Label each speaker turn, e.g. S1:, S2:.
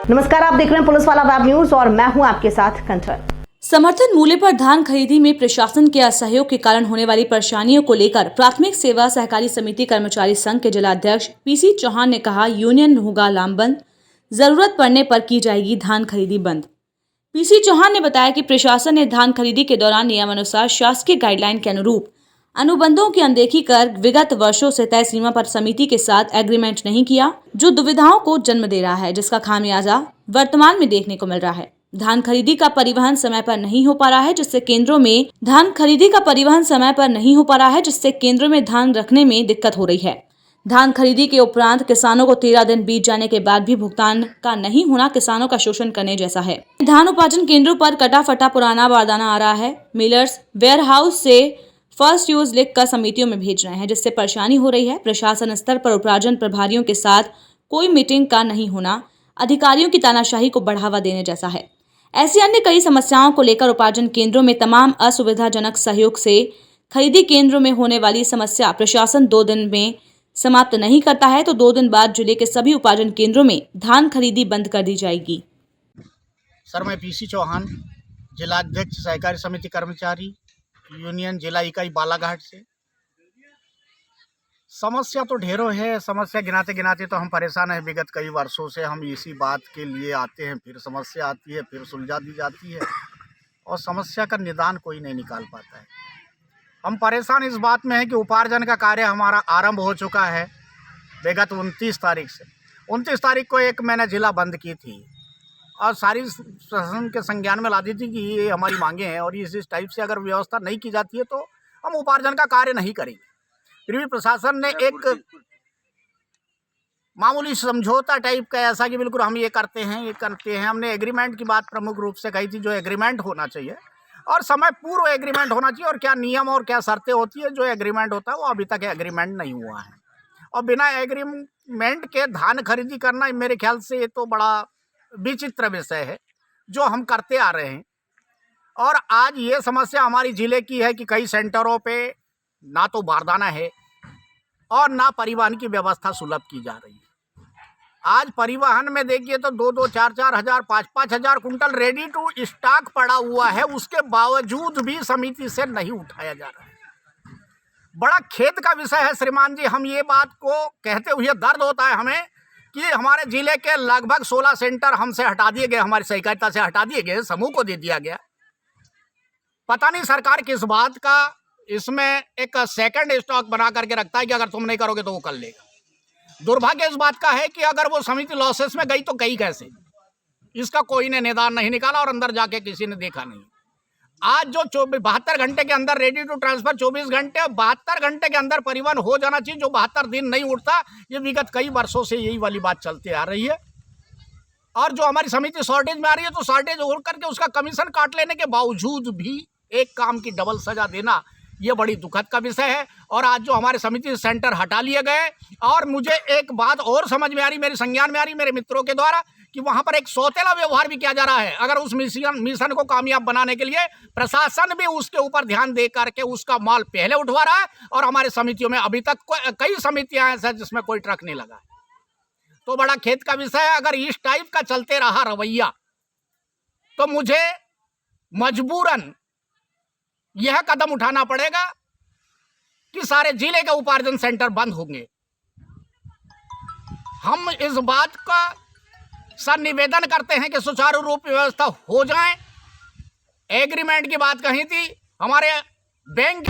S1: नमस्कार, आप देख रहे हैं पुलिस वाला वेब न्यूज और मैं हूं आपके साथ कंचन।
S2: समर्थन मूल्य पर धान खरीदी में प्रशासन के असहयोग के कारण होने वाली परेशानियों को लेकर प्राथमिक सेवा सहकारी समिति कर्मचारी संघ के जिलाध्यक्ष पीसी चौहान ने कहा, यूनियन होगा लामबंद, जरूरत पड़ने पर की जाएगी धान खरीदी बंद। पीसी चौहान ने बताया कि प्रशासन ने धान खरीदी के दौरान नियमानुसार शासकीय गाइडलाइन के अनुरूप अनुबंधों की अनदेखी कर विगत वर्षों से तय सीमा पर समिति के साथ एग्रीमेंट नहीं किया, जो दुविधाओं को जन्म दे रहा है, जिसका खामियाजा वर्तमान में देखने को मिल रहा है। धान खरीदी का परिवहन समय पर नहीं हो पा रहा है, जिससे केंद्रों में धान रखने में दिक्कत हो रही है। धान खरीदी के उपरांत किसानों को 13 दिन बीत जाने के बाद भी भुगतान का नहीं होना किसानों का शोषण करने जैसा है। धान उपार्जन केंद्रों पर कटा फटा पुराना बारदाना आ रहा है। मिलर्स वेयर हाउस से फर्स्ट यूज लिख कर समितियों में भेज रहे हैं, जिससे परेशानी हो रही है। प्रशासन स्तर पर उपार्जन प्रभारियों के साथ कोई मीटिंग का नहीं होना अधिकारियों की तानाशाही को बढ़ावा देने जैसा है। ऐसी अन्य कई समस्याओं को लेकर उपार्जन केंद्रों में तमाम असुविधाजनक सहयोग से खरीदी केंद्रों में होने वाली समस्या प्रशासन 2 दिन में समाप्त नहीं करता है तो 2 दिन बाद जिले के सभी उपार्जन केंद्रों में धान खरीदी बंद कर दी जाएगी।
S3: सर, मैं पीसी चौहान, जिलाध्यक्ष सहकारी समिति कर्मचारी यूनियन जिला इकाई बालाघाट से। समस्या तो ढेरों है। समस्या गिनाते गिनाते तो हम परेशान हैं। विगत कई वर्षों से हम इसी बात के लिए आते हैं, फिर समस्या आती है, फिर सुलझा दी जाती है और समस्या का निदान कोई नहीं निकाल पाता है। हम परेशान इस बात में हैं कि उपार्जन का कार्य हमारा आरंभ हो चुका है विगत 29 तारीख से। 29 तारीख को एक मैंने जिला बंद की थी और सारी प्रशासन के संज्ञान में ला दी थी कि ये हमारी मांगे हैं और इस टाइप से अगर व्यवस्था नहीं की जाती है तो हम उपार्जन का कार्य नहीं करेंगे। फिर भी प्रशासन ने एक मामूली समझौता टाइप का ऐसा कि बिल्कुल हम ये करते हैं। हमने एग्रीमेंट की बात प्रमुख रूप से कही थी, जो एग्रीमेंट होना चाहिए और समय पूर्व एग्रीमेंट होना चाहिए और क्या नियम और क्या शर्तें होती है। जो एग्रीमेंट होता है वो अभी तक एग्रीमेंट नहीं हुआ है और बिना एग्रीमेंट के धान खरीदी करना मेरे ख्याल से ये तो बड़ा विचित्र विषय है जो हम करते आ रहे हैं। और आज ये समस्या हमारी ज़िले की है कि कई सेंटरों पे ना तो बारदाना है और ना परिवहन की व्यवस्था सुलभ की जा रही है। आज परिवहन में देखिए तो 2-2, 4-4 हज़ार, 5-5 हज़ार कुंटल रेडी टू स्टॉक पड़ा हुआ है, उसके बावजूद भी समिति से नहीं उठाया जा रहा है। बड़ा खेद का विषय है श्रीमान जी। हम ये बात को कहते हुए दर्द होता है हमें कि हमारे जिले के लगभग 16 सेंटर हमसे हटा दिए गए, हमारी सहकारिता से हटा दिए गए, समूह को दे दिया गया। पता नहीं सरकार किस बात का इसमें एक सेकंड स्टॉक बना करके रखता है कि अगर तुम नहीं करोगे तो वो कर लेगा। दुर्भाग्य इस बात का है कि अगर वो समिति लॉसेस में गई तो गई कैसे, इसका कोई ने निदान नहीं निकाला और अंदर जाके किसी ने देखा नहीं। आज जो 72 घंटे के अंदर रेडी टू ट्रांसफर 24 घंटे और 72 घंटे के अंदर परिवहन हो जाना चाहिए, जो 72 दिन नहीं उठता, ये विगत कई वर्षों से यही वाली बात चलती आ रही है। और जो हमारी समिति शॉर्टेज में आ रही है तो शॉर्टेज हो करके उसका कमीशन काट लेने के बावजूद भी एक काम की डबल सजा देना, ये बड़ी दुखद का विषय है। और आज जो हमारे समिति सेंटर हटा लिए गए, और मुझे एक बात और समझ में आ रही, मेरे संज्ञान में आ रही मेरे मित्रों के द्वारा, कि वहां पर एक सौतेला व्यवहार भी किया जा रहा है। अगर उस मिशन को कामयाब बनाने के लिए प्रशासन भी उसके ऊपर ध्यान दे करके उसका माल पहले उठवा रहा है और हमारे समितियों में अभी तक कई समितियां ऐसे जिसमें कोई ट्रक नहीं लगा है। तो बड़ा खेद का विषय है। अगर इस टाइप का चलते रहा रवैया तो मुझे मजबूरन यह कदम उठाना पड़ेगा कि सारे जिले के उपार्जन सेंटर बंद होंगे। हम इस बात का सर निवेदन करते हैं कि सुचारू रूप व्यवस्था हो जाए। एग्रीमेंट की बात कही थी, हमारे बैंक